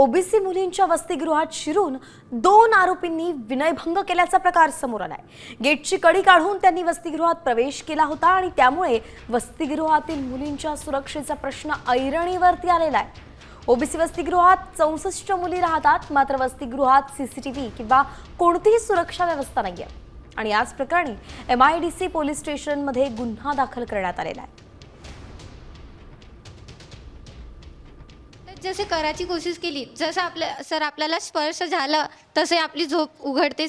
OBC मुलींच्या वसतिगृहात शिरून 2 आरोपींनी विनयभंग केल्याचा प्रकार समोर आलाय। गेटची कडी काढून त्यांनी वसतिगृहात प्रवेश केला होता आणि त्यामुळे वसतिगृहातील मुलींच्या सुरक्षेचा प्रश्न ऐरणीवरती आलेला आहे। ओबीसी वसतिगृहात 64 मुली राहतात, मात्र वसतिगृहात सीसीटीव्ही किंवा कोणतीही सुरक्षा व्यवस्था नाहीये आणि याच प्रकरणी MIDC पोलीस स्टेशनमध्ये गुन्हा दाखल करण्यात आलेला आहे। जसे करायची कोशिश केली, जसं आपल्याला स्पर्श झाला तसे आपली झोप उघडते,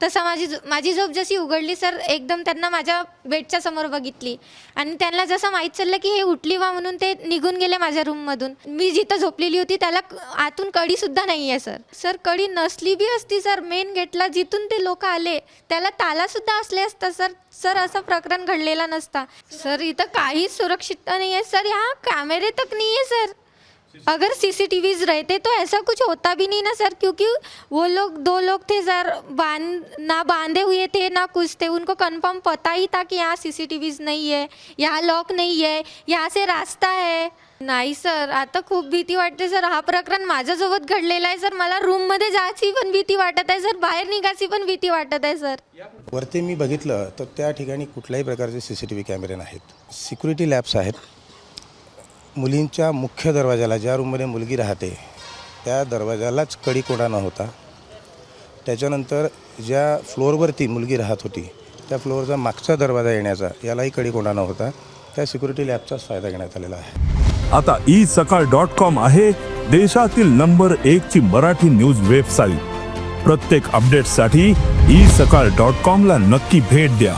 तसा माझी झोप जशी उघडली सर, एकदम त्यांना माझ्या बेडच्या समोर बघितली आणि त्यांना जसं माहीत चाललं की हे उठली वा म्हणून ते निघून गेले माझ्या रूममधून। मी जिथं झोपलेली होती त्याला आतून कडी नाही आहे सर, कडी नसली बी असती सर, मेन गेटला जिथून ते लोक आले त्याला तालासुद्धा असले असता सर, असं प्रकरण घडलेला नसता सर। इथं काहीच सुरक्षितता नहीं है सर, यहाँ कैमरे तक नहीं है सर। अगर सीसीटीवीज रहते तो ऐसा कुछ होता भी नहीं ना सर, क्योंकि वो लोग 2 लोग थे सर, ना बांधे हुए थे ना कुछ थे, उनको कंफर्म पता ही था कि यहाँ सीसीटीवीज नहीं है, यहाँ लॉक नहीं है, यहाँ से रास्ता है। नाही सर, आता खूप भीती वाटते सर। हा प्रकरण माझ्यासोबत घडलेला आहे सर, मला रूममध्ये जायची पण भीती वाटत आहे सर, बाहेर निघायची पण भीती वाटत आहे सर। वरती मी बघितलं तर त्या ठिकाणी कुठल्याही प्रकारचे सीसीटीव्ही कॅमेरे नाहीत, सिक्युरिटी लॅब्स आहेत। मुलींच्या मुख्य दरवाजाला, ज्या रूममध्ये मुलगी राहते त्या दरवाजालाच कडी कोंडा न होता, त्याच्यानंतर ज्या फ्लोअरवरती मुलगी राहत होती त्या फ्लोअरचा मागचा दरवाजा येण्याचा यालाही कडी कोंडा न होता, त्या सिक्युरिटी लॅबचाच फायदा घेण्यात आलेला आहे। आता isakal.com आहे देशातील नंबर 1 ची मराठी न्यूज वेबसाईट। प्रत्येक अपडेटसाठी isakal.com ला नक्की भेट द्या।